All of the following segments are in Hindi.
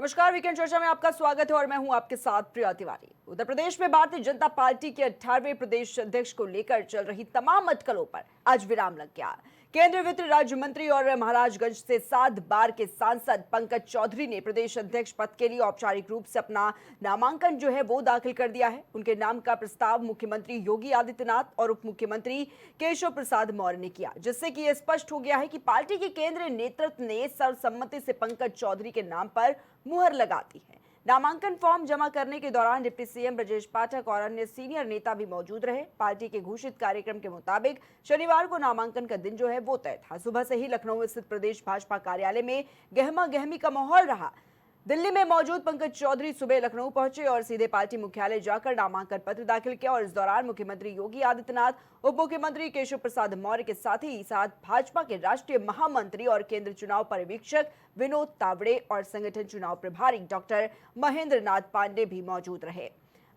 नमस्कार, वीकेंड चर्चा में आपका स्वागत है और मैं हूं आपके साथ प्रिया तिवारी। उत्तर प्रदेश में भारतीय जनता पार्टी के 18वें प्रदेश अध्यक्ष को लेकर चल रही तमाम अटकलों पर आज विराम लग गया। केंद्रीय वित्त राज्य मंत्री और महाराजगंज से 7 बार के सांसद पंकज चौधरी ने प्रदेश अध्यक्ष पद के लिए औपचारिक रूप से अपना नामांकन वो दाखिल कर दिया है। उनके नाम का प्रस्ताव मुख्यमंत्री योगी आदित्यनाथ और उप मुख्यमंत्री केशव प्रसाद मौर्य ने किया, जिससे कि यह स्पष्ट हो गया है कि पार्टी के केंद्रीय नेतृत्व ने सर्वसम्मति से पंकज चौधरी के नाम पर मुहर लगा दी है। नामांकन फॉर्म जमा करने के दौरान डिप्टी सीएम ब्रजेश पाठक और अन्य सीनियर नेता भी मौजूद रहे। पार्टी के घोषित कार्यक्रम के मुताबिक शनिवार को नामांकन का दिन वो तय था। सुबह से ही लखनऊ स्थित प्रदेश भाजपा कार्यालय में गहमा गहमी का माहौल रहा। दिल्ली में मौजूद पंकज चौधरी सुबह लखनऊ पहुंचे और सीधे पार्टी मुख्यालय जाकर नामांकन पत्र दाखिल किया और इस दौरान मुख्यमंत्री योगी आदित्यनाथ, उप मुख्यमंत्री केशव प्रसाद मौर्य के साथ भाजपा के राष्ट्रीय महामंत्री और केंद्र चुनाव पर्यवेक्षक विनोद तावड़े और संगठन चुनाव प्रभारी डॉक्टर महेंद्र नाथ पांडे भी मौजूद रहे।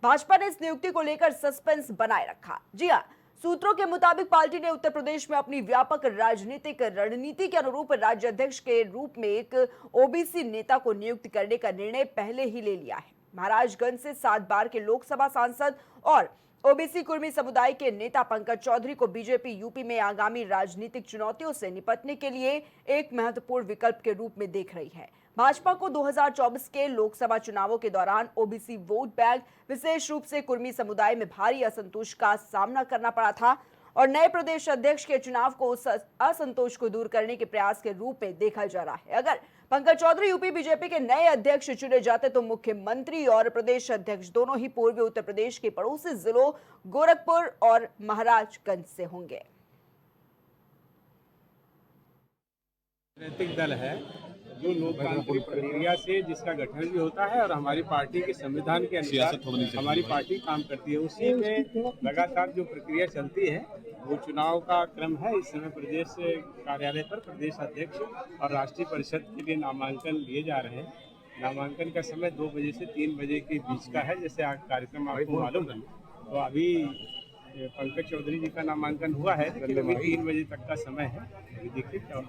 भाजपा ने इस नियुक्ति को लेकर सस्पेंस बनाए रखा। जी हां, सूत्रों के मुताबिक पार्टी ने उत्तर प्रदेश में अपनी व्यापक राजनीतिक रणनीति के अनुरूप राज्य अध्यक्ष के रूप में एक ओबीसी नेता को नियुक्त करने का निर्णय पहले ही ले लिया है। महाराजगंज से 7 बार के लोकसभा सांसद और ओबीसी कुर्मी समुदाय के नेता पंकज चौधरी को बीजेपी यूपी में आगामी राजनीतिक चुनौतियों से निपटने के लिए एक महत्वपूर्ण विकल्प के रूप में देख रही है। भाजपा को 2024 के लोकसभा चुनावों के दौरान ओबीसी वोट बैंक, विशेष रूप से कुर्मी समुदाय में भारी असंतोष का सामना करना पड़ा था और नए प्रदेश अध्यक्ष के चुनाव को उस असंतोष को दूर करने के प्रयास के रूप में देखा जा रहा है। अगर पंकज चौधरी यूपी बीजेपी के नए अध्यक्ष चुने जाते तो मुख्यमंत्री और प्रदेश अध्यक्ष दोनों ही पूर्वी उत्तर प्रदेश के पड़ोसी जिलों गोरखपुर और महाराजगंज से होंगे। राजनीतिक दल है जो लोकतांत्रिक प्रक्रिया से जिसका गठन भी होता है और हमारी पार्टी के संविधान के अनुसार हमारी पार्टी काम करती है। उसी में लगातार जो प्रक्रिया चलती है वो चुनाव का क्रम है। इस समय प्रदेश कार्यालय पर प्रदेश अध्यक्ष और राष्ट्रीय परिषद के लिए नामांकन लिए जा रहे हैं। नामांकन का समय 2 बजे से 3 बजे के बीच का है, जैसे आज कार्यक्रम आपको मालूम है। तो अभी पंकज चौधरी जी का नामांकन हुआ है, लेकिन अभी 3 बजे तक का समय है। अभी देखिए क्या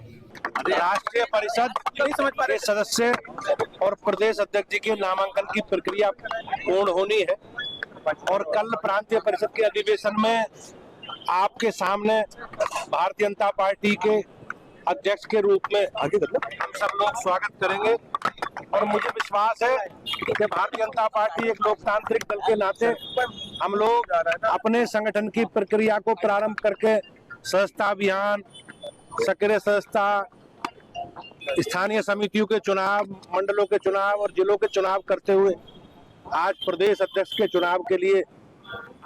राष्ट्रीय परिषद के सदस्य और प्रदेश अध्यक्ष जी के नामांकन की प्रक्रिया पूर्ण होनी है और कल प्रांतीय परिषद के अधिवेशन में आपके सामने भारतीय जनता पार्टी के अध्यक्ष के रूप में हम सब लोग स्वागत करेंगे। और मुझे विश्वास है कि भारतीय जनता पार्टी एक लोकतांत्रिक दल के नाते हम लोग अपने संगठन की प्रक्रिया को प्रारंभ करके सदस्यता अभियान, सक्रिय सदस्यता, स्थानीय समितियों के चुनाव, मंडलों के चुनाव और जिलों के चुनाव करते हुए आज प्रदेश अध्यक्ष के चुनाव के लिए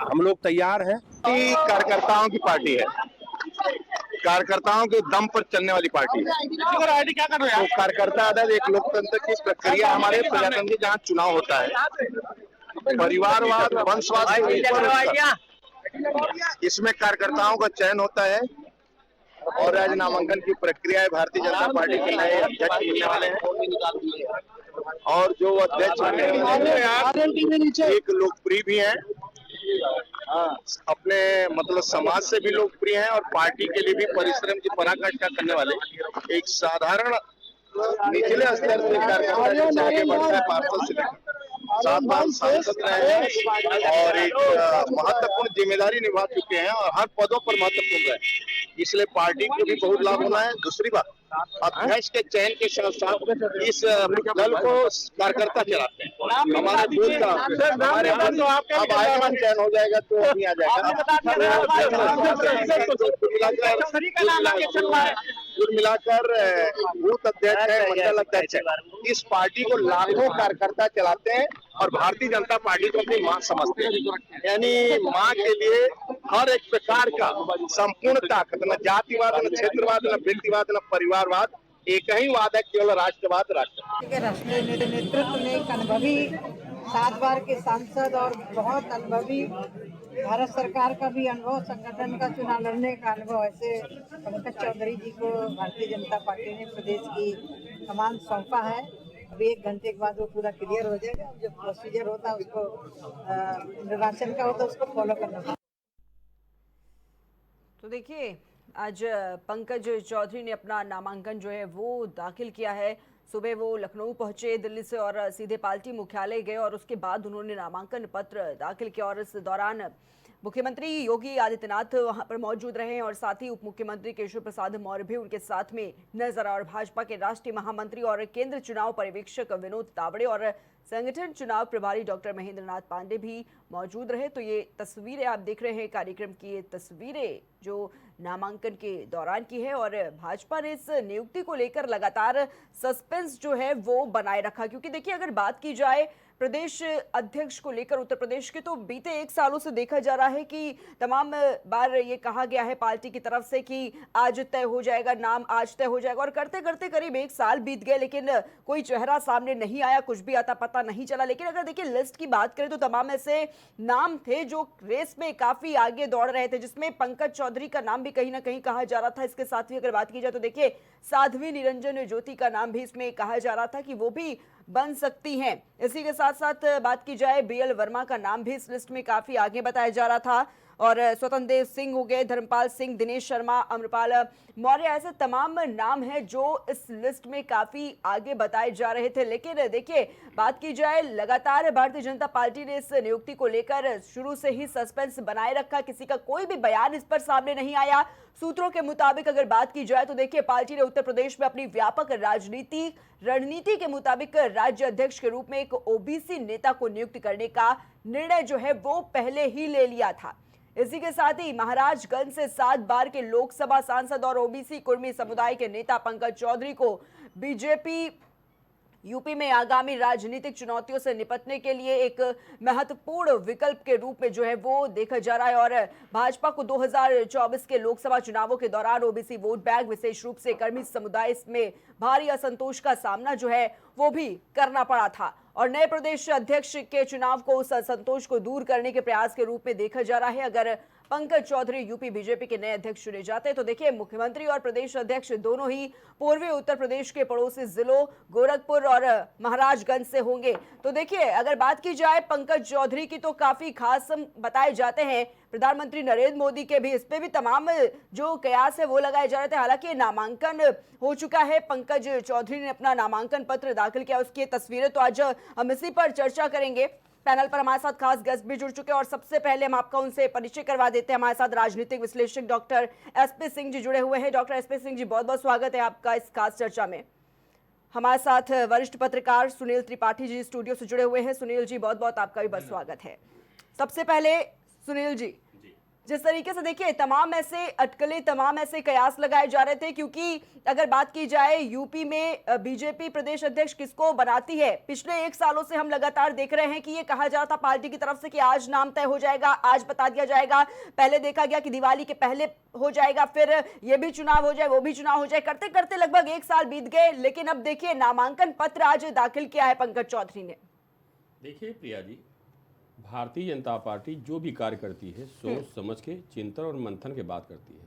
हम लोग तैयार हैं। कार्यकर्ताओं की पार्टी है, कार्यकर्ताओं के दम पर चलने वाली पार्टी है। तो कार्यकर्ता आदत एक लोकतंत्र की प्रक्रिया, हमारे प्रजातंत्र में जहाँ चुनाव होता है, परिवारवाद, वंशवाद से ऊपर उठकर इसमें कार्यकर्ताओं का चयन होता है और आज नामांकन की प्रक्रिया है। भारतीय जनता पार्टी के नए अध्यक्ष मिलने वाले हैं और जो अध्यक्ष एक लोकप्रिय भी हैं, अपने मतलब समाज से भी लोकप्रिय हैं और पार्टी के लिए भी परिश्रम की पराकाष्ठा करने वाले एक साधारण निचले स्तर से कार्यकर्ता आगे बढ़ता है। पार्षद से लेकर 7 बार सांसद रहे हैं और एक महत्वपूर्ण जिम्मेदारी निभा चुके हैं और हर पदों पर महत्वपूर्ण है, इसलिए पार्टी को भी बहुत लाभ होना है। दूसरी बात, अध्यक्ष के चयन के साथ साथ इस दल को कार्यकर्ता चलाते हैं। हमारे बूथ का हमारे अब आयमान चयन हो जाएगा तो अभी आ जाएगा। कुल मिलाकर बूथ अध्यक्ष है, मंडल अध्यक्ष है, इस पार्टी को लाखों कार्यकर्ता चलाते हैं और भारतीय जनता पार्टी को अपनी मां समझते हैं। यानी मां के लिए हर एक प्रकार का संपूर्ण ताकत, न जातिवाद, न क्षेत्रवाद, न व्यक्तिवाद, न परिवारवाद, एक ही वाद है, केवल राष्ट्रवाद। राष्ट्रीय नेतृत्व में एक अनुभवी 7 बार के सांसद और बहुत अनुभवी भारत सरकार का भी अनुभव, संगठन का चुनाव लड़ने का अनुभव, ऐसे पंकज चौधरी जी को भारतीय जनता पार्टी ने प्रदेश की कमान सौंपा है। अभी 1 घंटे के बाद वो पूरा क्लियर हो जाएगा। जो प्रोसीजर होता है उसको, निर्वाचन का होता है उसको फॉलो करना होगा। तो देखिए, आज पंकज चौधरी ने अपना नामांकन वो दाखिल किया है। सुबह वो लखनऊ पहुंचे दिल्ली से और सीधे पार्टी मुख्यालय गए और उसके बाद उन्होंने नामांकन पत्र दाखिल किया और इस दौरान मुख्यमंत्री योगी आदित्यनाथ वहां पर मौजूद रहे और साथ ही उप मुख्यमंत्री केशव प्रसाद मौर्य भी उनके साथ में नजर और भाजपा के राष्ट्रीय महामंत्री और केंद्र चुनाव पर्यवेक्षक विनोद तावड़े और संगठन चुनाव प्रभारी डॉक्टर महेंद्र नाथ पांडे भी मौजूद रहे। तो ये तस्वीरें आप देख रहे हैं, कार्यक्रम की ये तस्वीरें जो नामांकन के दौरान की है और भाजपा ने इस नियुक्ति को लेकर लगातार सस्पेंस जो है वो बनाए रखा, क्योंकि देखिए अगर बात की जाए प्रदेश अध्यक्ष को लेकर उत्तर प्रदेश के, तो बीते 1 सालों से देखा जा रहा है कि तमाम बार ये कहा गया है पार्टी की तरफ से कि आज तय हो जाएगा नाम, आज तय हो जाएगा, और करते करते करीब 1 साल बीत गए लेकिन कोई चेहरा सामने नहीं आया, कुछ भी आता पता नहीं चला। लेकिन अगर देखिए लिस्ट की बात करें तो तमाम ऐसे नाम थे जो रेस में काफी आगे दौड़ रहे थे, जिसमें पंकज चौधरी का नाम भी कहीं ना कहीं कहा जा रहा था। इसके साथ ही अगर बात की जाए तो देखिए साध्वी निरंजन ज्योति का नाम भी इसमें कहा जा रहा था कि वो भी बन सकती हैं। इसी के साथ साथ बात की जाए बीएल वर्मा का नाम भी इस लिस्ट में काफी आगे बताया जा रहा था और स्वतंत्र देव सिंह हो गए, धर्मपाल सिंह, दिनेश शर्मा, अमरपाल मौर्य, ऐसे तमाम नाम हैं जो इस लिस्ट में काफी आगे बताए जा रहे थे। लेकिन देखिए बात की जाए लगातार भारतीय जनता पार्टी ने इस नियुक्ति को लेकर शुरू से ही सस्पेंस बनाए रखा, किसी का कोई भी बयान इस पर सामने नहीं आया। सूत्रों के मुताबिक अगर बात की जाए तो देखिए पार्टी ने उत्तर प्रदेश में अपनी व्यापक रणनीति के मुताबिक राज्य अध्यक्ष के रूप में एक ओबीसी नेता को नियुक्त करने का निर्णय जो है वो पहले ही ले लिया था। इसी के साथ ही महाराजगंज से 7 बार के लोकसभा सांसद और ओबीसी कुर्मी समुदाय के नेता पंकज चौधरी को बीजेपी यूपी में आगामी राजनीतिक चुनौतियों से निपटने के लिए एक महत्वपूर्ण विकल्प के रूप में जो है वो देखा जा रहा है और भाजपा को 2024 के लोकसभा चुनावों के दौरान ओबीसी वोट बैंक, विशेष रूप से कर्मी समुदाय में भारी असंतोष का सामना जो है वो भी करना पड़ा था और नए प्रदेश अध्यक्ष के चुनाव को उस असंतोष को दूर करने के प्रयास के रूप में देखा जा रहा है। अगर पंकज चौधरी यूपी बीजेपी के नए अध्यक्ष चुने जाते तो देखिए मुख्यमंत्री और प्रदेश अध्यक्ष दोनों ही पूर्वी उत्तर प्रदेश के पड़ोसी जिलों गोरखपुर और महाराजगंज से होंगे। तो देखिए अगर बात की जाए पंकज चौधरी की तो काफी खास बताए जाते हैं। प्रधानमंत्री नरेंद्र मोदी के भी इस पे भी तमाम जो कयास है वो लगाए जा रहे थे। हालांकि नामांकन हो चुका है, पंकज चौधरी ने अपना नामांकन पत्र दाखिल किया, उसकी तस्वीरें तो आज हम इसी पर चर्चा करेंगे। पैनल पर हमारे साथ खास गेस्ट भी जुड़ चुके हैं और सबसे पहले हम आपका उनसे परिचय करवा देते हैं। हमारे साथ राजनीतिक विश्लेषक डॉक्टर एसपी सिंह जी जुड़े हुए हैं। डॉक्टर एसपी सिंह जी, बहुत बहुत स्वागत है आपका इस खास चर्चा में। हमारे साथ वरिष्ठ पत्रकार सुनील त्रिपाठी जी स्टूडियो से जुड़े हुए हैं। सुनील जी, बहुत बहुत आपका भी बहुत स्वागत है। सबसे पहले सुनील जी, जिस तरीके से देखिए तमाम ऐसे अटकलें, तमाम ऐसे कयास लगाए जा रहे थे, क्योंकि अगर बात की जाए यूपी में बीजेपी प्रदेश अध्यक्ष किसको बनाती है, पिछले 1 सालों से हम लगातार देख रहे हैं कि ये कहा जा रहा था पार्टी की तरफ से कि आज नाम तय हो जाएगा, आज बता दिया जाएगा। पहले देखा गया कि दिवाली के पहले हो जाएगा, फिर ये भी चुनाव हो जाए, वो भी चुनाव हो जाए, करते करते लगभग 1 साल बीत गए। लेकिन अब देखिए नामांकन पत्र आज दाखिल किया है पंकज चौधरी ने। देखिए प्रिया जी, भारतीय जनता पार्टी जो भी कार्य करती है सोच समझ के, चिंतन और मंथन के बात करती है।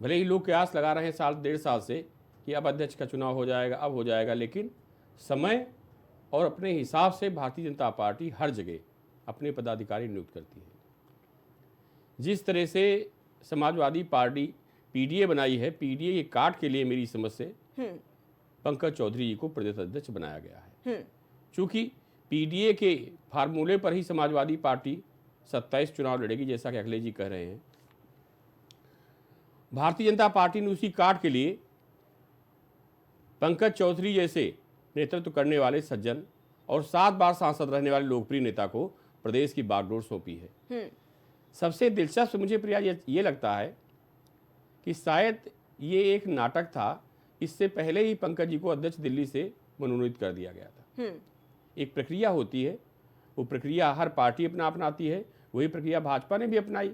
भले ही लोग कयास लगा रहे हैं 1.5 साल से कि अब अध्यक्ष का चुनाव हो जाएगा, अब हो जाएगा, लेकिन समय और अपने हिसाब से भारतीय जनता पार्टी हर जगह अपने पदाधिकारी नियुक्त करती है। जिस तरह से समाजवादी पार्टी पीडीए बनाई है, पीडीए के काट के लिए मेरी समझ से पंकज चौधरी जी को प्रदेश अध्यक्ष बनाया गया है। चूँकि पीडीए के फार्मूले पर ही समाजवादी पार्टी 27 चुनाव लड़ेगी, जैसा कि अखिलेश जी कह रहे हैं। भारतीय जनता पार्टी ने उसी काट के लिए पंकज चौधरी जैसे नेतृत्व करने वाले सज्जन और 7 बार सांसद रहने वाले लोकप्रिय नेता को प्रदेश की बागडोर सौंपी है। सबसे दिलचस्प मुझे प्रिया ये लगता है कि शायद ये एक नाटक था। इससे पहले ही पंकज जी को अध्यक्ष दिल्ली से मनोनीत कर दिया गया था। एक प्रक्रिया होती है, वो प्रक्रिया हर पार्टी अपनाती है, वही प्रक्रिया भाजपा ने भी अपनाई।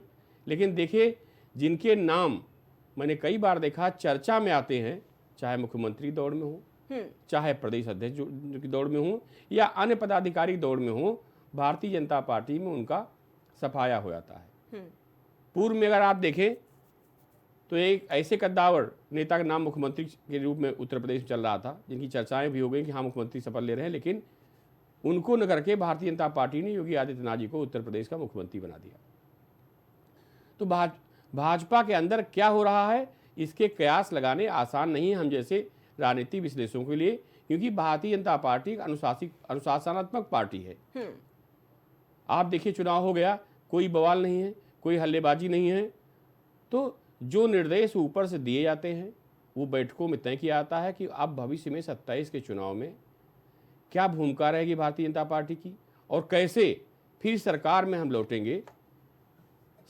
लेकिन देखिए जिनके नाम मैंने कई बार देखा चर्चा में आते हैं, चाहे मुख्यमंत्री दौड़ में हो, चाहे प्रदेश अध्यक्ष की दौड़ में हो या अन्य पदाधिकारी दौड़ में हो, भारतीय जनता पार्टी में उनका सफाया हो जाता है। पूर्व में अगर आप देखें तो एक ऐसे कद्दावर नेता का नाम मुख्यमंत्री के रूप में उत्तर प्रदेश में चल रहा था, जिनकी चर्चाएं भी हो गई कि हाँ मुख्यमंत्री शपथ ले रहे हैं, लेकिन उनको न करके भारतीय जनता पार्टी ने योगी आदित्यनाथ जी को उत्तर प्रदेश का मुख्यमंत्री बना दिया। तो भाजपा के अंदर क्या हो रहा है, इसके कयास लगाने आसान नहीं है। हम जैसे राजनीतिक विश्लेषकों के लिए, क्योंकि भारतीय जनता पार्टी एक अनुशासनात्मक पार्टी है। आप देखिए, चुनाव हो गया, कोई बवाल नहीं है, कोई हल्लेबाजी नहीं है, तो जो निर्देश ऊपर से दिए जाते हैं वो बैठकों में तय किया जाता है कि अब भविष्य में 27 के चुनाव में क्या भूमिका रहेगी भारतीय जनता पार्टी की और कैसे फिर सरकार में हम लौटेंगे।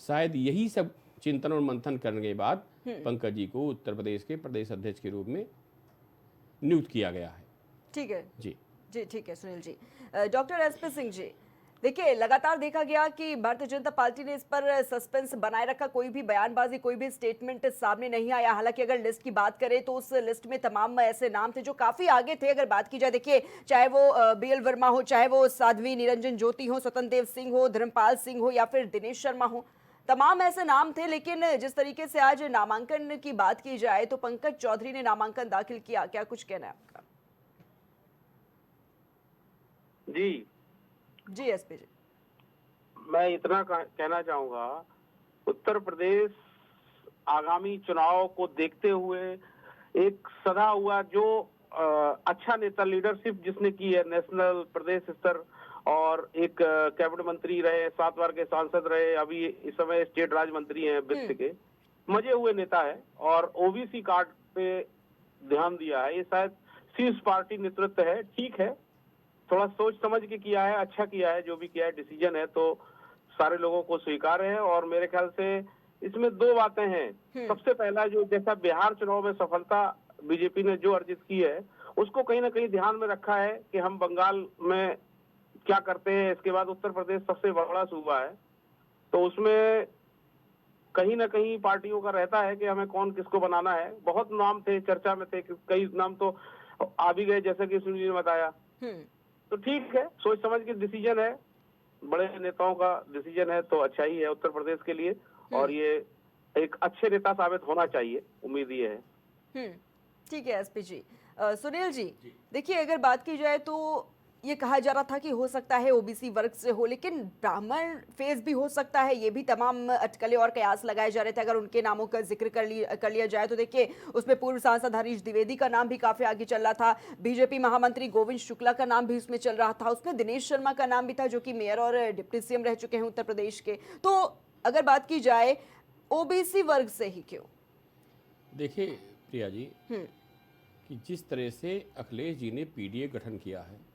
शायद यही सब चिंतन और मंथन करने के बाद पंकज जी को उत्तर प्रदेश के प्रदेश अध्यक्ष के रूप में नियुक्त किया गया है। ठीक है जी जी, ठीक है सुनील जी। डॉक्टर एसपी सिंह जी, देखिए लगातार देखा गया कि भारतीय जनता पार्टी ने इस पर सस्पेंस बनाए रखा, कोई भी बयानबाजी, कोई भी स्टेटमेंट सामने नहीं आया। हालांकि अगर लिस्ट की बात करें तो उस लिस्ट में तमाम ऐसे नाम थे जो काफी आगे थे। अगर बात की जाए, देखिए चाहे वो बीएल वर्मा हो, चाहे वो साध्वी निरंजन ज्योति हो, स्वतंत्र देव सिंह हो, धर्मपाल सिंह हो या फिर दिनेश शर्मा हो, तमाम ऐसे नाम थे। लेकिन जिस तरीके से आज नामांकन की बात की जाए तो पंकज चौधरी ने नामांकन दाखिल किया, क्या कुछ कहना है आपका? जी जी एसपी जी, मैं इतना कहना चाहूंगा, उत्तर प्रदेश आगामी चुनाव को देखते हुए एक सदा हुआ जो अच्छा नेता लीडरशिप जिसने की है, नेशनल प्रदेश स्तर, और एक कैबिनेट मंत्री रहे, 7 बार के सांसद रहे, अभी इस समय स्टेट राज्य मंत्री हैं वित्त के, मजे हुए नेता है और ओबीसी कार्ड पे ध्यान दिया है। ये शायद शीर्ष पार्टी नेतृत्व है, ठीक है, थोड़ा सोच समझ के किया है, अच्छा किया है, जो भी किया है, डिसीजन है तो सारे लोगों को स्वीकार है। और मेरे ख्याल से इसमें 2 बातें हैं। सबसे पहला, जो जैसा बिहार चुनाव में सफलता बीजेपी ने जो अर्जित की है, उसको कहीं ना कहीं ध्यान में रखा है कि हम बंगाल में क्या करते हैं। इसके बाद उत्तर प्रदेश सबसे बड़ा सूबा है, तो उसमें कहीं ना कहीं पार्टियों का रहता है कि हमें कौन किसको बनाना है। बहुत नाम थे, चर्चा में थे, कई नाम तो आ भी गए, जैसे कि सुनील जी ने बताया। तो ठीक है, सोच समझ के डिसीजन है, बड़े नेताओं का डिसीजन है, तो अच्छा ही है उत्तर प्रदेश के लिए, और ये एक अच्छे नेता साबित होना चाहिए, उम्मीद ये है। ठीक है एसपी जी। सुनील जी, देखिए अगर बात की जाए तो ये कहा जा रहा था कि हो सकता है ओबीसी वर्ग से हो, लेकिन ब्राह्मण फेस भी हो सकता है, ये भी तमाम अटकलें और कयास लगाए जा रहे थे। अगर उनके नामों का जिक्र कर लिया जाए तो देखिए उसमें पूर्व सांसद हरीश द्विवेदी का नाम भी काफी आगे चल रहा था, बीजेपी महामंत्री गोविंद शुक्ला का नाम भी उसमें चल रहा था, उसमें दिनेश शर्मा का नाम भी था जो कि मेयर और डिप्टी सीएम रह चुके हैं उत्तर प्रदेश के। तो अगर बात की जाए ओबीसी वर्ग से ही क्यों? देखिए प्रिया जी, कि जिस तरह से अखिलेश जी ने पीडीए गठन किया है,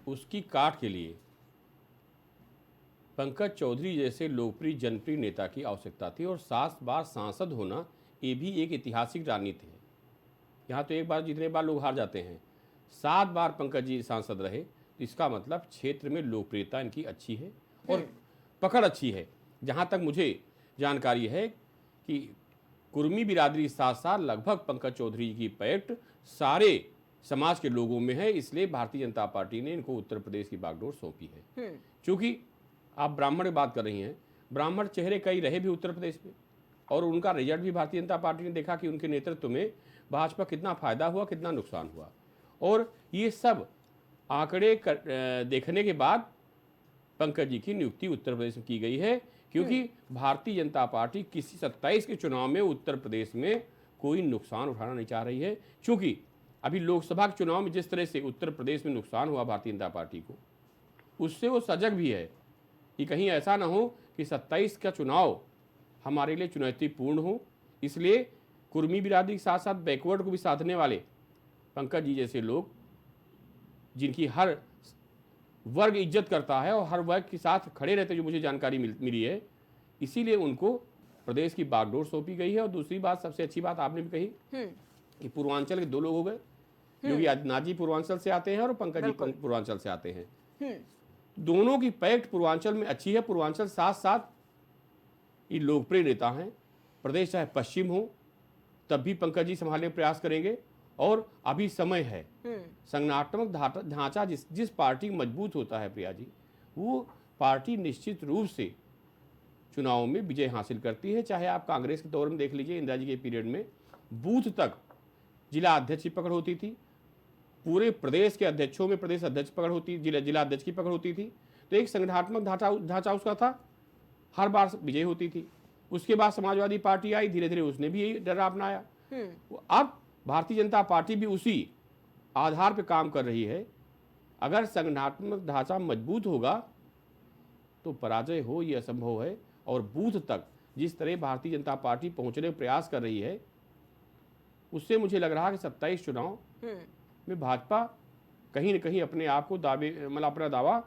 उसकी काट के लिए पंकज चौधरी जैसे लोकप्रिय जनप्रिय नेता की आवश्यकता थी, और 7 बार सांसद होना ये भी एक ऐतिहासिक रणनीति है। यहाँ तो एक बार जितने बार लोग हार जाते हैं, 7 बार पंकज जी सांसद रहे, तो इसका मतलब क्षेत्र में लोकप्रियता इनकी अच्छी है और पकड़ अच्छी है। जहाँ तक मुझे जानकारी है कि कुर्मी बिरादरी साथ साथ लगभग पंकज चौधरी की पैठ सारे समाज के लोगों में है, इसलिए भारतीय जनता पार्टी ने इनको उत्तर प्रदेश की बागडोर सौंपी है। क्योंकि आप ब्राह्मण की बात कर रही हैं, ब्राह्मण चेहरे कई रहे भी उत्तर प्रदेश में, और उनका रिजल्ट भी भारतीय जनता पार्टी ने देखा कि उनके नेतृत्व में भाजपा कितना फायदा हुआ, कितना नुकसान हुआ। और ये सब आंकड़े देखने के बाद पंकज जी की नियुक्ति उत्तर प्रदेश में की गई है, क्योंकि भारतीय जनता पार्टी किसी 27 के चुनाव में उत्तर प्रदेश में कोई नुकसान उठाना नहीं चाह रही है। क्योंकि अभी लोकसभा के चुनाव में जिस तरह से उत्तर प्रदेश में नुकसान हुआ भारतीय जनता पार्टी को, उससे वो सजग भी है कि कहीं ऐसा ना हो कि 27 का चुनाव हमारे लिए चुनौतीपूर्ण हो। इसलिए कुर्मी बिरादरी के साथ साथ बैकवर्ड को भी साधने वाले पंकज जी जैसे लोग, जिनकी हर वर्ग इज्जत करता है और हर वर्ग के साथ खड़े रहते, जो मुझे जानकारी मिली है, इसीलिए उनको प्रदेश की बागडोर सौंपी गई है। और दूसरी बात, सबसे अच्छी बात आपने भी कही कि पूर्वांचल के 2 लोग हो गए, योगी आदित्यनाथ जी पूर्वांचल से आते हैं और पंकज जी पूर्वांचल से आते हैं। दोनों की पैठ पूर्वांचल में अच्छी है। पूर्वांचल साथ साथ ये लोकप्रिय नेता हैं। प्रदेश चाहे पश्चिम हो तब भी पंकज जी संभालने का प्रयास करेंगे, और अभी समय है। संगठनात्मक ढांचा जिस पार्टी मजबूत होता है प्रिया जी, वो पार्टी निश्चित रूप से चुनाव में विजय हासिल करती है। चाहे आप कांग्रेस के दौर में देख लीजिए, इंदिरा जी के पीरियड में बूथ तक जिला अध्यक्ष की पकड़ होती थी, पूरे प्रदेश के अध्यक्षों में प्रदेश अध्यक्ष पकड़ होती, जिला अध्यक्ष की पकड़ होती थी। तो एक संगठनात्मक ढांचा उसका था, हर बार विजय होती थी। उसके बाद समाजवादी पार्टी आई, धीरे धीरे उसने भी यही डर अपनाया। अब भारतीय जनता पार्टी भी उसी आधार पर काम कर रही है। अगर संगठनात्मक ढांचा मजबूत होगा तो पराजय हो ये असंभव है। और बूथ तक जिस तरह भारतीय जनता पार्टी पहुंचने का प्रयास कर रही है, उससे मुझे लग रहा है कि 27 चुनाव में भाजपा कहीं न कहीं अपने आप को अपना दावा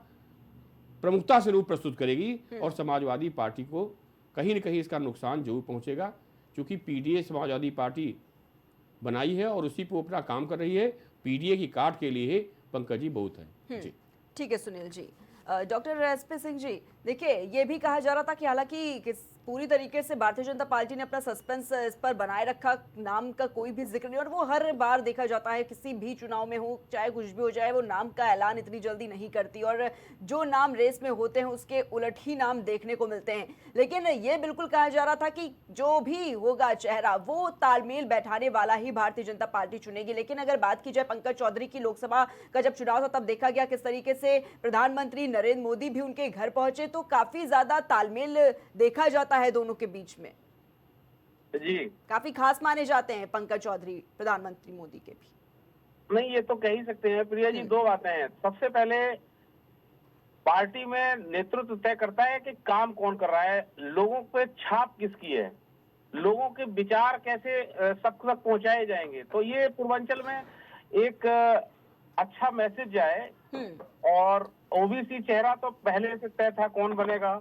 प्रमुखता से रूप प्रस्तुत करेगी और समाजवादी पार्टी को कहीं न कहीं इसका नुकसान जरूर पहुंचेगा, क्योंकि पीडीए समाजवादी पार्टी बनाई है और उसी पर अपना काम कर रही है। पीडीए की काट के लिए पंकज जी बहुत है। जी ठीक है सुनील जी। डॉक्टर एसपी सिंह जी, देखिए ये भी कहा जा रहा था कि हालांकि पूरी तरीके से भारतीय जनता पार्टी ने अपना सस्पेंस इस पर बनाए रखा, नाम का कोई भी जिक्र नहीं, और वो हर बार देखा जाता है किसी भी चुनाव में हो चाहे कुछ भी हो जाए, वो नाम का ऐलान इतनी जल्दी नहीं करती और जो नाम रेस में होते हैं उसके उलट ही नाम देखने को मिलते हैं। लेकिन ये बिल्कुल कहा जा रहा था कि जो भी होगा चेहरा वो तालमेल बैठाने वाला ही भारतीय जनता पार्टी चुनेगी। लेकिन अगर बात की जाए पंकज चौधरी की, लोकसभा का जब चुनाव था तब देखा गया किस तरीके से प्रधानमंत्री नरेंद्र मोदी भी उनके घर पहुंचे, तो काफी ज्यादा तालमेल देखा जाता है दोनों के बीच में। जी, काफी खास माने जाते हैं पंकज चौधरी प्रधानमंत्री मोदी के भी। नहीं ये तो कह ही सकते हैं प्रिया जी। दो बातें हैं। सबसे पहले पार्टी में नेतृत्व तय करता है कि काम कौन कर रहा है, लोगों पे छाप किसकी है, लोगों के विचार कैसे सब तक पहुंचाए जाएंगे। तो ये पूर्वांचल में एक अच्छा मैसेज जाए। और ओबीसी चेहरा तो पहले से तय था कौन बनेगा,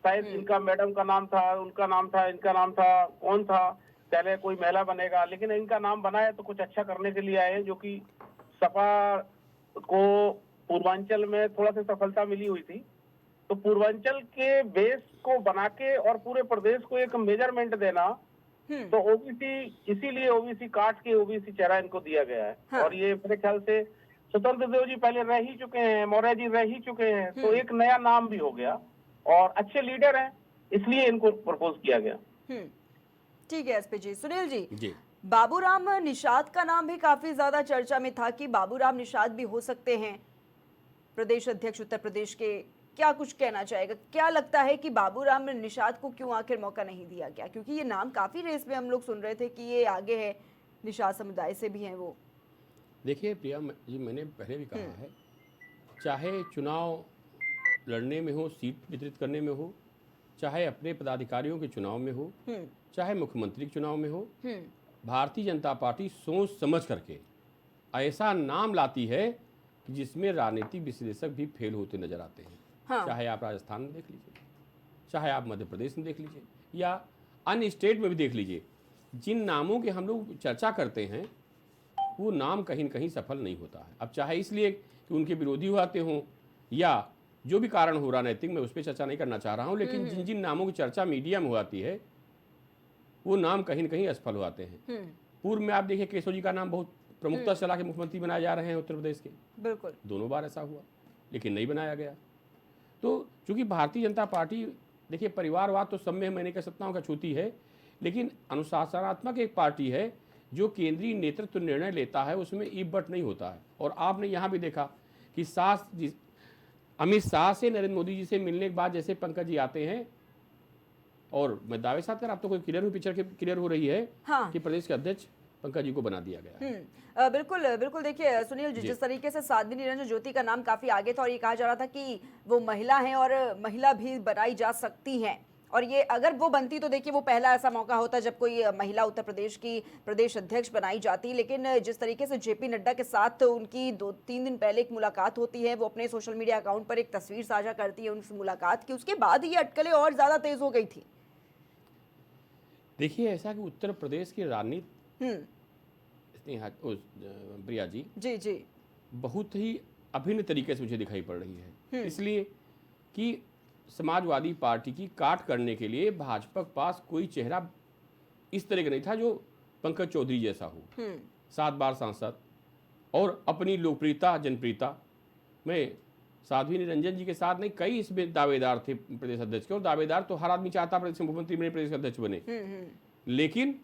शायद इनका मैडम का नाम था, उनका नाम था, इनका नाम था, कौन था पहले, कोई महिला बनेगा, लेकिन इनका नाम बना है तो कुछ अच्छा करने के लिए आए हैं, जो कि सपा को पूर्वांचल में थोड़ा सा सफलता मिली हुई थी। तो पूर्वांचल के बेस को बना के और पूरे प्रदेश को एक मेजरमेंट देना, तो ओबीसी, इसीलिए ओबीसी काट के ओबीसी चेहरा इनको दिया गया है। हाँ। और ये मेरे ख्याल से स्वतंत्र देव जी पहले रह ही चुके हैं, मौर्य जी रह ही चुके हैं, तो एक नया नाम भी हो गया और अच्छे लीडर हैं, इसलिए इनको प्रपोज किया गया। ठीक है एसपी जी। सुनील जी, बाबूराम निषाद का नाम भी काफी ज्यादा चर्चा में था कि बाबूराम निषाद भी हो सकते हैं प्रदेश अध्यक्ष उत्तर प्रदेश के। क्या कुछ कहना चाहेगा, क्या लगता है कि बाबूराम निषाद को क्यों आखिर मौका नहीं दिया गया? क्योंकि ये नाम काफी रेस में हम लोग सुन रहे थे कि ये आगे है, निषाद समुदाय से भी हैं वो। देखिए प्रिया जी, मैंने पहले भी कहा है, चाहे चुनाव लड़ने में हो, सीट वितरित करने में हो, चाहे अपने पदाधिकारियों के चुनाव में हो, चाहे मुख्यमंत्री के चुनाव में हो, भारतीय जनता पार्टी सोच समझ करके ऐसा नाम लाती है कि जिसमें राजनीतिक विश्लेषक भी फेल होते नजर आते हैं। हाँ। चाहे आप राजस्थान में देख लीजिए, चाहे आप मध्य प्रदेश में देख लीजिए, या अन्य स्टेट में भी देख लीजिए, जिन नामों की हम लोग चर्चा करते हैं वो नाम कहीं न कहीं सफल नहीं होता है। अब चाहे इसलिए कि उनके विरोधी हो आते हों या जो भी कारण हो राजनीतिक, मैं उस पर चर्चा नहीं करना चाह रहा हूं, लेकिन जिन जिन नामों की चर्चा मीडिया में हो आती है वो नाम कहीं न कहीं असफल हो आते हैं। पूर्व में आप देखिए केशव जी का नाम बहुत प्रमुखता से चला के मुख्यमंत्री बनाए जा रहे हैं उत्तर प्रदेश के। बिल्कुल, दोनों बार ऐसा हुआ, लेकिन नहीं बनाया गया। तो चूंकि भारतीय जनता पार्टी, देखिए परिवारवाद तो सब में मैंने कह सकता हूँ का छूती है, लेकिन अनुशासनात्मक एक पार्टी है जो केंद्रीय नेतृत्व निर्णय लेता है, उसमें ईब बट नहीं होता है। और आपने यहाँ भी देखा कि अमित शाह से नरेंद्र मोदी जी से मिलने के बाद जैसे पंकज जी आते हैं, और मैं दावे साथ कर, आप तो कोई क्लियर हो रही है। हाँ। कि प्रदेश के अध्यक्ष पंकज जी को बना दिया गया। बिल्कुल बिल्कुल। देखिए सुनील जी, जिस तरीके से साध्वी निरंजन ज्योति का नाम काफी आगे था और ये कहा जा रहा था कि वो महिला हैं और महिला भी बनाई जा सकती हैं, और ये अगर वो बनती तो देखिए वो पहला ऐसा मौका होता जब कोई महिला उत्तर प्रदेश की प्रदेश अध्यक्ष बनाई जाती। लेकिन जिस तरीके से जेपी नड्डा के साथ उनकी 2-3 दिन पहले एक मुलाकात होती है, वो अपने सोशल मीडिया अकाउंट पर एक तस्वीर साझा करती है उस मुलाकात की, उसके बाद ये अटकलें और ज्यादा तेज हो गई थी। देखिए ऐसा कि उत्तर प्रदेश की राजनीति प्रिया जी जी बहुत ही अभिन्न तरीके से मुझे दिखाई पड़ रही है, इसलिए कि समाजवादी पार्टी की काट करने के लिए भाजपा के पास कोई चेहरा इस तरह का नहीं था जो पंकज चौधरी जैसा हो। 7 बार सांसद और अपनी लोकप्रियता जनप्रियता में साध्वी निरंजन जी के साथ नहीं, कई इसमें दावेदार थे प्रदेश अध्यक्ष के, और दावेदार तो हर आदमी चाहता प्रदेश मुख्यमंत्री बने, प्रदेश अध्यक्ष बने। लेकिन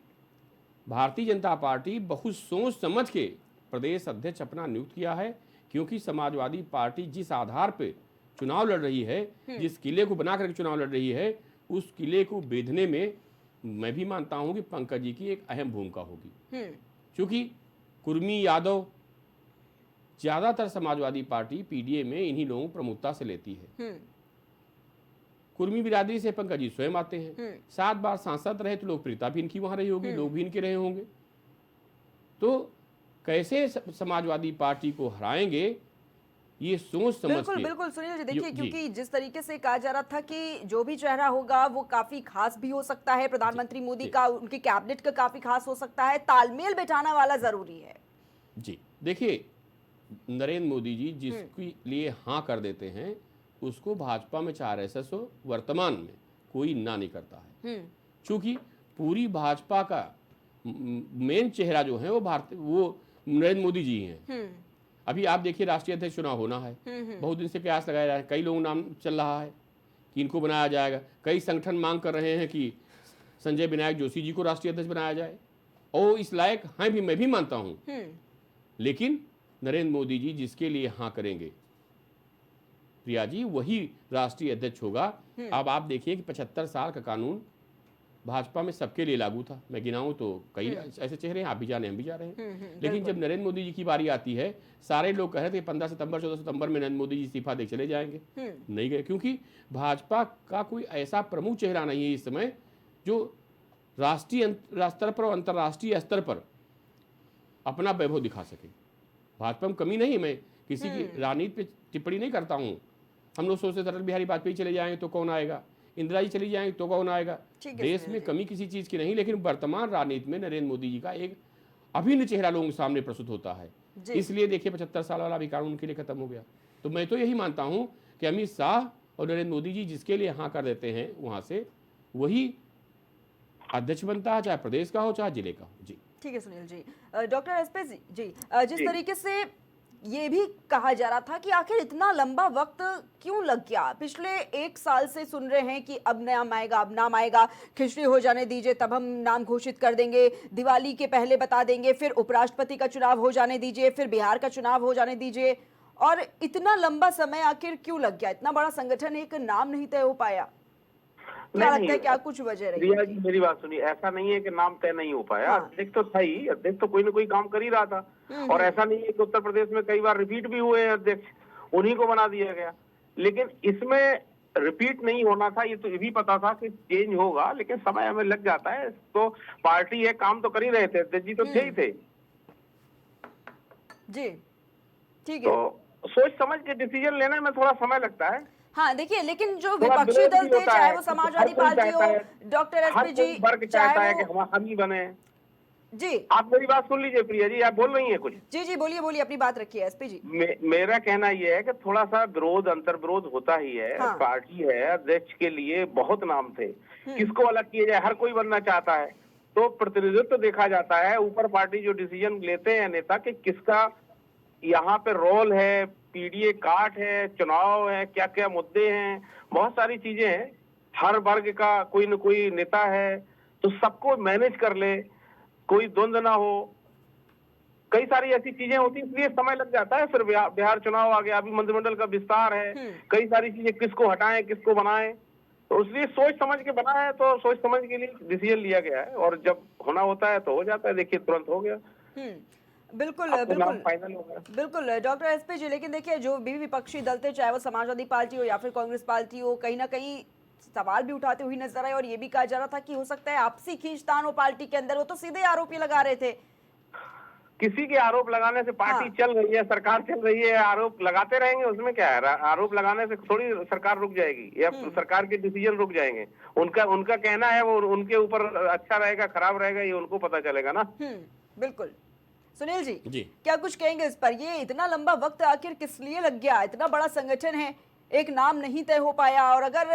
भारतीय जनता पार्टी बहुत सोच समझ के प्रदेश अध्यक्ष अपना नियुक्त किया है, क्योंकि समाजवादी पार्टी जिस आधार पर चुनाव लड़ रही है, जिस किले को बना करके चुनाव लड़ रही है, उस किले को बेधने में मैं भी मानता हूं कि पंकज जी की एक अहम भूमिका होगी। क्योंकि कुर्मी यादव, ज़्यादातर समाजवादी पार्टी पीडीए में इन्हीं लोगों को प्रमुखता से लेती है। कुर्मी बिरादरी से पंकज जी स्वयं आते हैं, 7 बार सांसद रहे तो लोकप्रियता भी इनकी वहाँ रही होगी, लोग भी इनके रहे होंगे। तो कैसे समाजवादी पार्टी को हराएंगे, ये सोच समझ बिल्कुल के। बिल्कुल सुनील जी, देखिए जी। क्योंकि जिस तरीके से कहा जा रहा था कि जो भी चेहरा होगा वो काफी खास भी हो सकता है, प्रधानमंत्री मोदी जी। का, उनकी कैबिनेट का काफी खास हो सकता है, तालमेल बैठाने वाला जरूरी है। जी देखिए, नरेंद्र मोदी जी जिसके लिए हाँ कर देते हैं उसको भाजपा में चाहे आरएसएस हो, वर्तमान में कोई ना नहीं करता है। क्योंकि पूरी भाजपा का मेन चेहरा जो है वो नरेंद्र मोदी जी हैं। अभी आप देखिए, राष्ट्रीय अध्यक्ष चुनाव होना है, बहुत दिन से प्रयास लगाया जा रहा है, कई लोगों नाम चल रहा है कि इनको बनाया जाएगा। कई संगठन मांग कर रहे हैं कि संजय विनायक जोशी जी को राष्ट्रीय अध्यक्ष बनाया जाए, और इस लायक हैं भी, मैं भी मानता हूं। लेकिन नरेंद्र मोदी जी जिसके लिए हाँ करेंगे प्रिया जी, वही राष्ट्रीय अध्यक्ष होगा। अब आप देखिए कि 75 साल का कानून भाजपा में सबके लिए लागू था। मैं गिनाऊं तो कई ऐसे चेहरे हैं, आप भी जाने हम भी जा रहे हैं। लेकिन जब नरेंद्र मोदी जी की बारी आती है, सारे लोग कह रहे थे 15 सितंबर 14 सितंबर में नरेंद्र मोदी जी इस्तीफा दे चले जाएंगे, नहीं गए, क्योंकि भाजपा का कोई ऐसा प्रमुख चेहरा नहीं है इस समय जो राष्ट्रीय स्तर पर और अंतर्राष्ट्रीय स्तर पर अपना वैभव दिखा सके। भाजपा में कमी नहीं, मैं किसी की राजनीति पे टिप्पणी नहीं करता हूँ। हम लोग सोचते अटल बिहारी वाजपेयी चले जाएंगे तो कौन आएगा, इंदिरा जी चली जाएंगे तो कौन आएगा। देश में कमी किसी चीज़ की नहीं, लेकिन वर्तमान राजनीति में नरेंद्र मोदी जी का एक अभिन्न चेहरा लोगों के सामने प्रस्तुत होता है। इसलिए देखिए 75 साल वाला भी कानून उनके लिए खत्म हो गया। तो मैं तो यही मानता हूँ कि अमित शाह और नरेंद्र मोदी जी जिसके लिए हाँ कर देते हैं वहाँ से वही अध्यक्ष बनता है, चाहे प्रदेश का हो चाहे जिले का हो। जी ठीक है सुनील जी। डॉक्टर एसपी जी, जिस तरीके से ये भी कहा जा रहा था कि आखिर इतना लंबा वक्त क्यों लग गया, पिछले 1 साल से सुन रहे हैं कि अब नाम आएगा, अब नाम आएगा, खिचड़ी हो जाने दीजिए तब हम नाम घोषित कर देंगे, दिवाली के पहले बता देंगे, फिर उपराष्ट्रपति का चुनाव हो जाने दीजिए, फिर बिहार का चुनाव हो जाने दीजिए, और इतना लंबा समय आखिर क्यों लग गया? इतना बड़ा संगठन, एक नाम नहीं तय हो पाया, क्या लगता है क्या कुछ वजह रही? रिया जी मेरी बात सुनिए, ऐसा नहीं है कि नाम तय नहीं हो पाया। अध्यक्ष तो था ही, अध्यक्ष तो कोई ना कोई काम कर ही रहा था, और ऐसा नहीं है कि उत्तर प्रदेश में कई बार रिपीट भी हुए हैं अध्यक्ष, उन्हीं को बना दिया गया। लेकिन इसमें रिपीट नहीं होना था, ये तो ये भी पता था कि चेंज होगा, लेकिन समय हमें लग जाता है। तो पार्टी है, काम तो कर ही रहे थे, अध्यक्ष जी तो थे ही थे। जी ठीक है, तो सोच समझ के डिसीजन लेने में थोड़ा समय लगता है। हाँ देखिए, लेकिन जो विपक्षी दल थे, चाहे वो समाजवादी पार्टी हो, डॉक्टर एसपी जी, चाहता है कि हम ही बने। जी आप मेरी बात सुन लीजिए प्रिया जी, आप बोल रही हैं कुछ। जी जी बोलिए बोलिए, अपनी बात रखिए एसपी जी। मेरा कहना यह है कि थोड़ा सा विरोध, अंतर विरोध होता ही है। हाँ। पार्टी है, अध्यक्ष के लिए बहुत नाम थे, किसको अलग किया जाए, हर कोई बनना चाहता है, तो प्रतिनिधित्व देखा जाता है। ऊपर पार्टी जो डिसीजन लेते हैं नेता कि किसका यहाँ पे रोल है, पीडीए काट है, चुनाव है, क्या क्या मुद्दे हैं, बहुत सारी चीजें हैं, हर वर्ग का कोई न कोई नेता है, तो सबको मैनेज कर ले, कोई द्वंद्व ना हो, कई सारी ऐसी चीजें होती हैं, इसलिए समय लग जाता है। फिर बिहार चुनाव आ गया, अभी मंत्रिमंडल का विस्तार है, कई सारी चीजें, किसको हटाएं किसको बनाएं, तो इसलिए सोच समझ के बना है, तो सोच समझ के लिए डिसीजन लिया गया है, और जब होना होता है तो हो जाता है। देखिए तुरंत हो गया। बिल्कुल बिल्कुल फाइनल हो गया। बिल्कुल डॉक्टर एसपी जी, लेकिन देखिए जो भी विपक्षी दल थे, चाहे वो समाजवादी पार्टी हो या फिर कांग्रेस पार्टी हो, कहीं ना कहीं सवाल भी उठाते हुए नजर आए, और ये भी कहा जा रहा था कि हो सकता है आपसी खींचतान हो पार्टी के अंदर। वो तो सीधे आरोप ही लगा रहे थे। किसी के आरोप लगाने से पार्टी चल रही है, सरकार चल रही है, आरोप लगाते रहेंगे, उसमें क्या है? आरोप लगाने से थोड़ी सरकार रुक जाएगी या सरकार के डिसीजन रुक जाएंगे। उनका कहना है, वो उनके ऊपर अच्छा रहेगा खराब रहेगा ये उनको पता चलेगा ना। बिल्कुल। सुनील जी, जी क्या कुछ कहेंगे इस पर? ये इतना लंबा वक्त आखिर किस लिए लग गया? इतना बड़ा संगठन है, एक नाम नहीं तय हो पाया, और अगर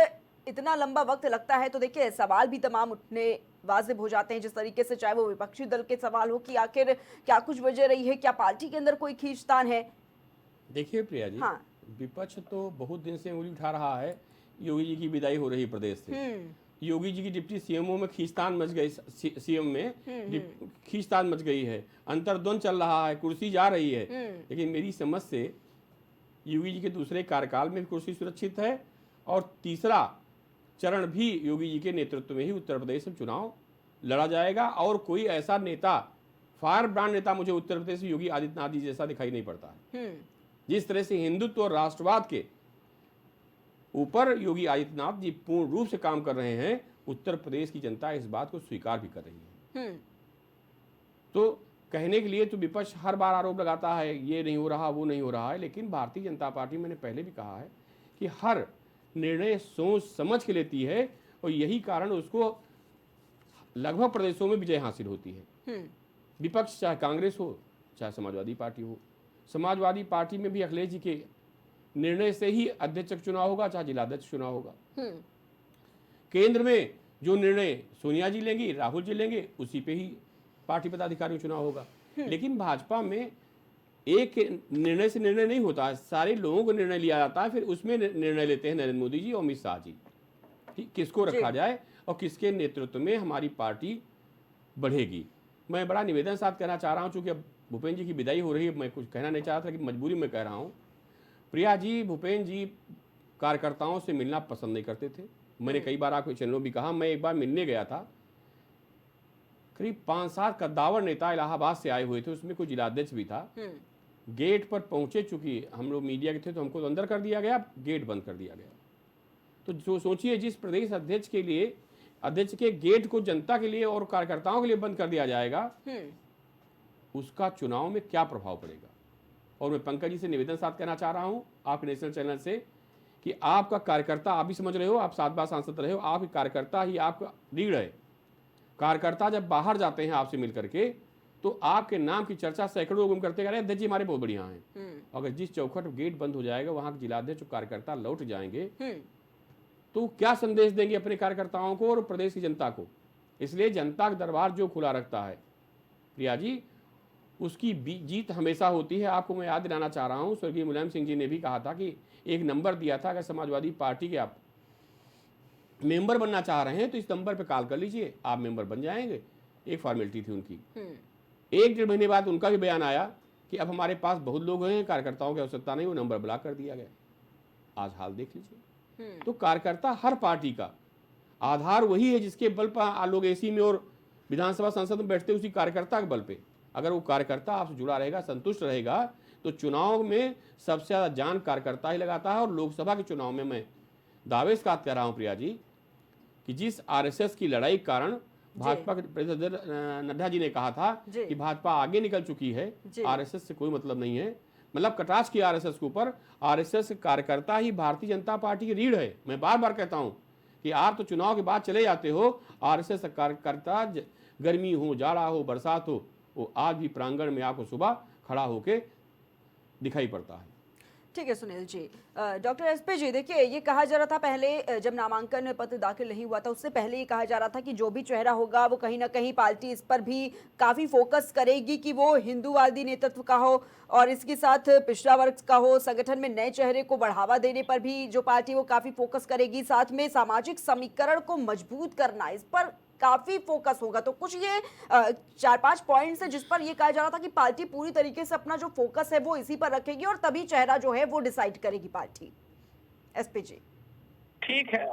इतना लंबा वक्त लगता है तो देखिए सवाल भी तमाम उठने वाजिब हो जाते हैं, जिस तरीके से चाहे वो विपक्षी दल के सवाल हो कि आखिर क्या कुछ वजह रही है, क्या पार्टी के अंदर कोई खींचतान है। देखिए प्रिया जी, हाँ। विपक्ष तो बहुत दिन से उंगली उठा रहा है, योगी जी की विदाई हो रही प्रदेश से, योगी जी की डिप्टी सीएमओ में खींचतान मच गई, सीएम में खींचतान मच गई है, अंतर्द्वंद चल रहा है, कुर्सी जा रही है। लेकिन मेरी समझ से योगी जी के दूसरे कार्यकाल में भी कुर्सी सुरक्षित है, और तीसरा चरण भी योगी जी के नेतृत्व में ही उत्तर प्रदेश में चुनाव लड़ा जाएगा, और कोई ऐसा नेता फायर ब्रांड नेता मुझे उत्तर प्रदेश योगी आदित्यनाथ जी जैसा दिखाई नहीं पड़ता है। जिस तरह से हिंदुत्व और राष्ट्रवाद के ऊपर योगी आदित्यनाथ जी पूर्ण रूप से काम कर रहे हैं, उत्तर प्रदेश की जनता इस बात को स्वीकार भी कर रही है। तो कहने के लिए तो विपक्ष हर बार आरोप लगाता है ये नहीं हो रहा, वो नहीं हो रहा है, लेकिन भारतीय जनता पार्टी, मैंने पहले भी कहा है कि हर निर्णय सोच समझ के लेती है और यही कारण उसको लगभग प्रदेशों में विजय हासिल होती है। विपक्ष चाहे कांग्रेस हो चाहे समाजवादी पार्टी हो, समाजवादी पार्टी में भी अखिलेश जी के निर्णय से ही अध्यक्ष चुनाव होगा, चाहे जिलाध्यक्ष चुनाव होगा। केंद्र में जो निर्णय सोनिया जी लेंगी, राहुल जी लेंगे, उसी पे ही पार्टी पदाधिकारियों चुनाव होगा। लेकिन भाजपा में एक निर्णय से निर्णय नहीं होता है, सारे लोगों को निर्णय लिया जाता है, फिर उसमें निर्णय लेते हैं नरेंद्र मोदी जी और अमित शाह जी कि किसको रखा जाए और किसके नेतृत्व में हमारी पार्टी बढ़ेगी। मैं बड़ा निवेदन साथ कहना चाह रहा हूँ, चूंकि अब भूपेंद्र जी की विदाई हो रही है, मैं कुछ कहना नहीं चाह रहा था कि मजबूरी में कह रहा हूँ। प्रिया जी, भूपेंद्र जी कार्यकर्ताओं से मिलना पसंद नहीं करते थे। मैंने कई बार आपके चैनलों भी कहा, मैं एक बार मिलने गया था, करीब 5-7 कद्दावर नेता इलाहाबाद से आए हुए थे, उसमें कोई जिलाध्यक्ष भी था। गेट पर पहुंचे, चूंकि हम लोग मीडिया के थे तो हमको तो अंदर कर दिया गया, गेट बंद कर दिया गया। तो जो सोचिए, जिस प्रदेश अध्यक्ष के लिए, अध्यक्ष के गेट को जनता के लिए और कार्यकर्ताओं के लिए बंद कर दिया जाएगा, उसका चुनाव में क्या प्रभाव पड़ेगा। और मैं पंकज जी से निवेदन साथ कहना चाह रहा हूं आप नेशनल चैनल से कि आपका कार्यकर्ता, आप भी समझ रहे हो, आप 7 बार सांसद रहे हो, आपके कार्यकर्ता ही आपका रीढ़ है। कार्यकर्ता जब बाहर जाते हैं आपसे मिल करके, तो आपके नाम की चर्चा सैकड़ों लोग करते रहे, अध्यक्ष जी हमारे बहुत बढ़िया हैं। अगर जिस चौखट गेट बंद हो जाएगा, वहां के जिलाध्यक्ष कार्यकर्ता लौट जाएंगे, तो क्या संदेश देंगे अपने कार्यकर्ताओं को और प्रदेश की जनता को। इसलिए जनता का दरबार जो खुला रखता है प्रिया जी, उसकी जीत हमेशा होती है। आपको मैं याद दिलाना चाह रहा हूं, स्वर्गीय मुलायम सिंह जी ने भी कहा था कि एक नंबर दिया था, अगर समाजवादी पार्टी के आप मेंबर बनना चाह रहे हैं तो इस नंबर पे कॉल कर लीजिए, आप मेंबर बन जाएंगे। एक फॉर्मेलिटी थी उनकी। 1-1.5 महीने बाद उनका भी बयान आया कि अब हमारे पास बहुत लोग हैं, कार्यकर्ताओं की आवश्यकता नहीं, वो नंबर ब्लॉक कर दिया गया। आज हाल देख लीजिए। तो कार्यकर्ता हर पार्टी का आधार वही है जिसके बल पर लोग एसी में और विधानसभा संसद में बैठते, उसी कार्यकर्ता के बल पे। अगर वो कार्यकर्ता आपसे जुड़ा रहेगा, संतुष्ट रहेगा, तो चुनाव में सबसे ज्यादा जान कार्यकर्ता ही लगाता है। और लोकसभा के चुनाव में मैं दावे के साथ कह रहा हूं प्रिया जी कि जिस आरएसएस की लड़ाई के कारण भाजपा के प्रदेश नड्डा जी ने कहा था कि भाजपा आगे निकल चुकी है, आरएसएस से कोई मतलब नहीं है, मतलब कटाक्ष की आरएसएस के ऊपर, आरएसएस कार्यकर्ता ही भारतीय जनता पार्टी की रीढ़ है। मैं बार बार कहता हूं कि आप तो चुनाव के बाद चले जाते हो, आरएसएस कार्यकर्ता गर्मी हो, जाड़ा हो, बरसात हो, वो आज भी प्रांगण में आपको सुबह खड़ा होके दिखाई पड़ता है। ठीक है सुनील जी। डॉक्टर एसपी जी, देखिए ये कहा जा रहा था पहले, जब नामांकन पत्र दाखिल नहीं हुआ था उससे पहले ये कहा जा रहा था कि जो भी चेहरा होगा वो कहीं ना कहीं पार्टी इस पर भी काफ़ी फोकस करेगी कि वो हिंदूवादी नेतृत्व का हो और इसके साथ पिछड़ा वर्ग का हो। संगठन में नए चेहरे को बढ़ावा देने पर भी जो पार्टी वो काफ़ी फोकस करेगी, साथ में सामाजिक समीकरण को मजबूत करना, इस पर काफी फोकस होगा। तो कुछ ये 4-5 पॉइंट्स है जिस पर ये कहा जा रहा था कि पार्टी पूरी तरीके से अपना जो फोकस है वो इसी पर रखेगी और तभी चेहरा जो है वो डिसाइड करेगी पार्टी। एसपी जी, ठीक है,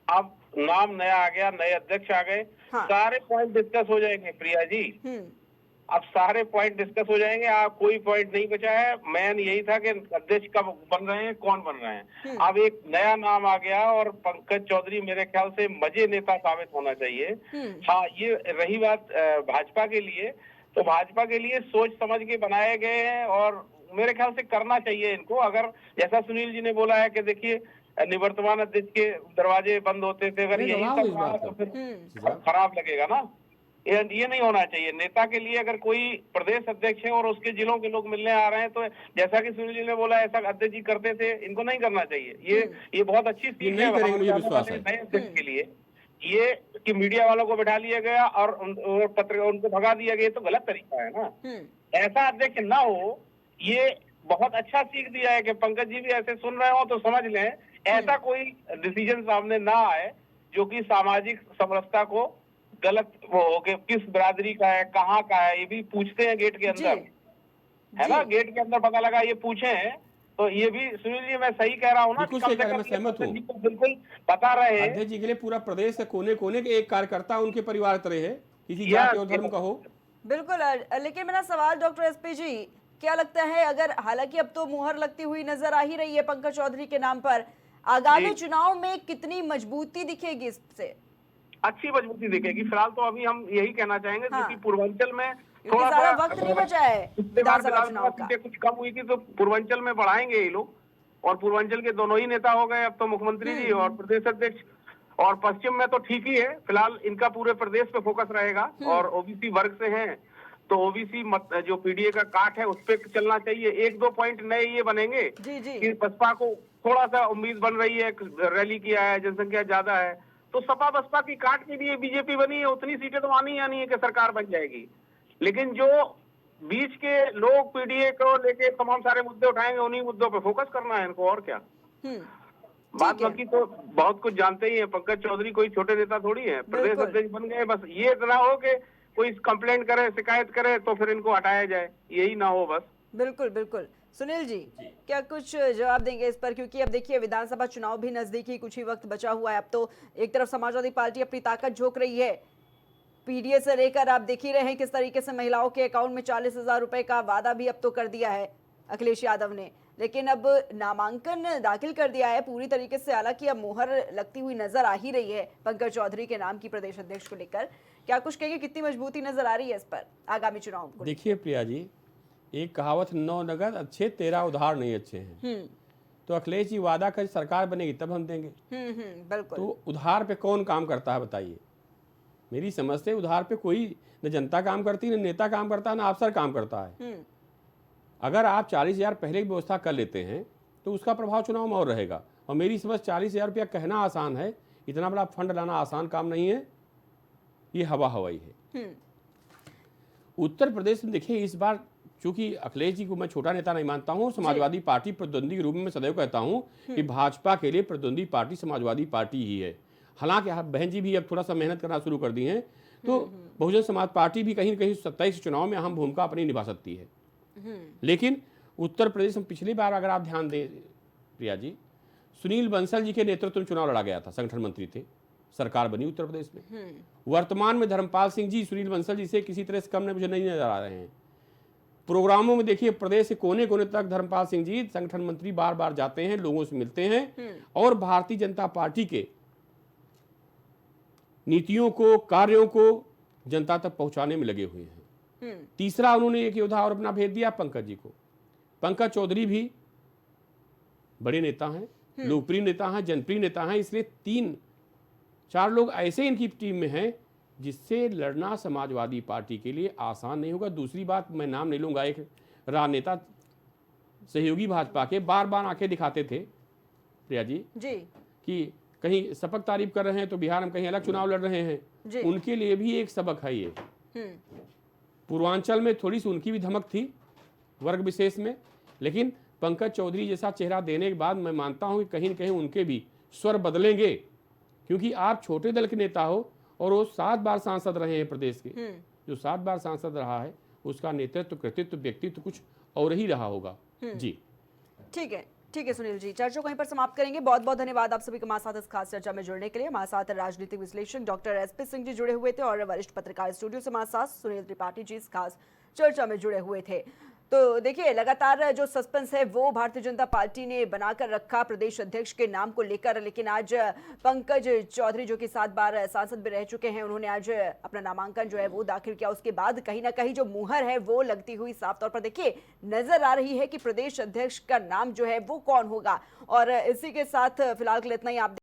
अब नाम नया आ गया, नए अध्यक्ष आ गए, सारे पॉइंट डिस्कस हो जाएंगे प्रिया जी। अब सारे पॉइंट डिस्कस हो जाएंगे, आप कोई पॉइंट नहीं बचा है। मेन यही था कि अध्यक्ष कब बन रहे हैं, कौन बन रहे हैं। अब एक नया नाम आ गया और पंकज चौधरी मेरे ख्याल से मजे नेता साबित होना चाहिए। हाँ, ये रही बात भाजपा के लिए, तो भाजपा के लिए सोच समझ के बनाए गए हैं और मेरे ख्याल से करना चाहिए इनको। अगर जैसा सुनील जी ने बोला है कि देखिए निवर्तमान अध्यक्ष के दरवाजे बंद होते थे, अगर यही सब रहा तो फिर खराब लगेगा ना। ये नहीं होना चाहिए। नेता के लिए अगर कोई प्रदेश अध्यक्ष है और उसके जिलों के लोग मिलने आ रहे हैं, तो जैसा कि सुनील जी ने बोला ऐसा अध्यक्ष जी करते थे, इनको नहीं करना चाहिए। ये बहुत अच्छी सीख है नए अध्यक्ष के लिए। ये कि मीडिया वालों को बैठा लिया गया और उनको भगा दिया गया, तो गलत तरीका है ना। ऐसा अध्यक्ष ना हो, ये बहुत अच्छा सीख दिया है कि पंकज जी भी ऐसे सुन रहे हो तो समझ लें, ऐसा कोई डिसीजन सामने ना आए जो कि सामाजिक समरसता को गलत वो हो कि किस बिरादरी का है, कहाँ का है, ये भी पूछते हैं गेट के अंदर, है ना। गेट के अंदर पता लगा ये पूछे हैं, तो ये भी सुनील जी मैं सही कह रहा हूँ ना, मैं सहमत हूँ, बिल्कुल बता रहे हैं। अध्यक्ष जी के लिए पूरा प्रदेश के कोने कोने के एक कार्यकर्ता उनके परिवार तरह है, किसी जाति और धर्म का हो, बिल्कुल लेकिन मेरा सवाल डॉक्टर एसपी जी, क्या लगता है, अगर हालांकि अब तो मुहर लगती हुई नजर आ ही रही है पंकज चौधरी के नाम पर, आगामी चुनाव में कितनी मजबूती दिखेगी इससे? अच्छी मजबूती दिखेगी। फिलहाल तो अभी हम यही कहना चाहेंगे क्योंकि पूर्वांचल में थोड़ा सा वक्त नहीं बचा है विधानसभा चुनाव का। सीटें कुछ कम हुई थी तो पूर्वांचल में बढ़ाएंगे ये लोग, और पूर्वांचल के दोनों ही नेता हो गए अब तो, मुख्यमंत्री जी और प्रदेश अध्यक्ष। और पश्चिम में तो ठीक ही है, फिलहाल इनका पूरे प्रदेश पे फोकस रहेगा। और ओबीसी वर्ग से हैं तो ओबीसी जो पीडीए का काट है उस पे चलना चाहिए। 1-2 पॉइंट नए ये बनेंगे कि बसपा को थोड़ा सा उम्मीद बन रही है, रैली किया है, जनसंख्या ज्यादा है, तो सपा बसपा की काट के लिए बीजेपी बनी है, उतनी सीटें तो आनी है कि सरकार बन जाएगी। लेकिन जो बीच के लोग पीडीए को लेके तमाम सारे मुद्दे उठाएंगे, उन्हीं मुद्दों पे फोकस करना है इनको, और क्या। बात बाकी तो बहुत कुछ जानते ही हैं, पंकज चौधरी कोई छोटे नेता थोड़ी है, प्रदेश अध्यक्ष बन गए। बस ये इतना हो कि कोई कंप्लेंट करे, शिकायत करे तो फिर इनको हटाया जाए, यही ना हो बस। बिल्कुल बिल्कुल। सुनील जी, क्या कुछ जवाब देंगे इस पर, क्योंकि अब देखिए विधानसभा चुनाव भी नजदीकी, कुछ ही वक्त बचा हुआ है। अब तो एक तरफ समाजवादी पार्टी अपनी ताकत झोंक रही है, पीडीए से लेकर आप देख ही रहे हैं किस तरीके से महिलाओं के अकाउंट में 40,000 रुपए का वादा भी अब तो कर दिया है अखिलेश यादव ने, लेकिन अब नामांकन दाखिल कर दिया है पूरी तरीके से। हालांकि अब मुहर लगती हुई नजर आ ही रही है पंकज चौधरी के नाम की प्रदेश अध्यक्ष को लेकर, क्या कुछ कहेंगे, कितनी मजबूती नजर आ रही है इस पर आगामी चुनाव को? देखिए प्रिया जी, एक कहावत 9 नगद अच्छे 13 उधार नहीं अच्छे हैं। तो अखिलेश जी वादा कर सरकार बनेगी तब हम देंगे। बिल्कुल। तो उधार पे कौन काम करता है बताइए? मेरी समझ से उधार पे कोई न जनता काम करती, न नेता काम करता है, न अफसर काम करता है। अगर आप 40,000 पहले की व्यवस्था कर लेते हैं तो उसका प्रभाव चुनाव में और रहेगा। और मेरी समझ 40,000 रुपया कहना आसान है, इतना बड़ा फंड लाना आसान काम नहीं है, ये हवा हवाई है। उत्तर प्रदेश में देखिए इस बार, चूंकि अखिलेश जी को मैं छोटा नेता नहीं मानता हूँ, समाजवादी पार्टी प्रतिद्वंदी के रूप में मैं सदैव कहता हूँ कि भाजपा के लिए प्रतिद्वंदी पार्टी समाजवादी पार्टी ही है। हालांकि बहन जी भी अब थोड़ा सा मेहनत करना शुरू कर दी हैं, तो बहुजन समाज पार्टी भी कहीं न कहीं 27 चुनाव में अहम भूमिका अपनी निभा सकती है। लेकिन उत्तर प्रदेश में पिछली बार अगर आप ध्यान दें प्रिया जी, सुनील बंसल जी के नेतृत्व में चुनाव लड़ा गया था, संगठन मंत्री थे, सरकार बनी उत्तर प्रदेश में। वर्तमान में धर्मपाल सिंह जी सुनील बंसल जी से किसी तरह से कम ने मुझे नहीं नजर आ रहे हैं। प्रोग्रामों में देखिए प्रदेश के कोने कोने तक धर्मपाल सिंह जी संगठन मंत्री बार बार जाते हैं, लोगों से मिलते हैं और भारतीय जनता पार्टी के नीतियों को, कार्यों को जनता तक पहुंचाने में लगे हुए हैं। तीसरा, उन्होंने एक योद्धा और अपना भेज दिया पंकज जी को। पंकज चौधरी भी बड़े नेता हैं, लोकप्रिय नेता हैं, जनप्रिय नेता हैं, इसलिए 3-4 लोग ऐसे इनकी टीम में हैं जिससे लड़ना समाजवादी पार्टी के लिए आसान नहीं होगा। दूसरी बात, मैं नाम नहीं लूंगा, एक राजनेता सहयोगी भाजपा के बार बार आंखें दिखाते थे प्रिया जी कि कहीं सपक तारीफ कर रहे हैं तो बिहार में कहीं अलग चुनाव लड़ रहे हैं। उनके लिए भी एक सबक है ये। पूर्वांचल में थोड़ी सी उनकी भी धमक थी वर्ग विशेष में, लेकिन पंकज चौधरी जैसा चेहरा देने के बाद मैं मानता हूं कि कहीं न कहीं उनके भी स्वर बदलेंगे, क्योंकि आप छोटे दल के नेता हो और वो 7 बार सांसद रहे हैं प्रदेश के। जो 7 बार सांसद रहा है उसका नेतृत्व, कृतित्व, व्यक्तित्व कुछ और ही रहा होगा। जी ठीक है सुनील जी, चर्चा को यहीं पर समाप्त करेंगे। बहुत बहुत धन्यवाद आप सभी के हमारे साथ इस खास चर्चा में जुड़ने के लिए। हमारे साथ राजनीतिक विश्लेषक डॉक्टर एसपी सिंह जी जुड़े हुए थे और वरिष्ठ पत्रकार स्टूडियो से हमारे साथ सुनील त्रिपाठी जी इस खास चर्चा में जुड़े हुए थे। तो देखिए लगातार जो सस्पेंस है वो भारतीय जनता पार्टी ने बनाकर रखा प्रदेश अध्यक्ष के नाम को लेकर, लेकिन आज पंकज चौधरी जो कि 7 बार सांसद भी रह चुके हैं, उन्होंने आज अपना नामांकन जो है वो दाखिल किया। उसके बाद कहीं ना कहीं जो मुहर है वो लगती हुई साफ तौर पर देखिए नजर आ रही है कि प्रदेश अध्यक्ष का नाम जो है वो कौन होगा। और इसी के साथ फिलहाल के लिए इतना ही। आप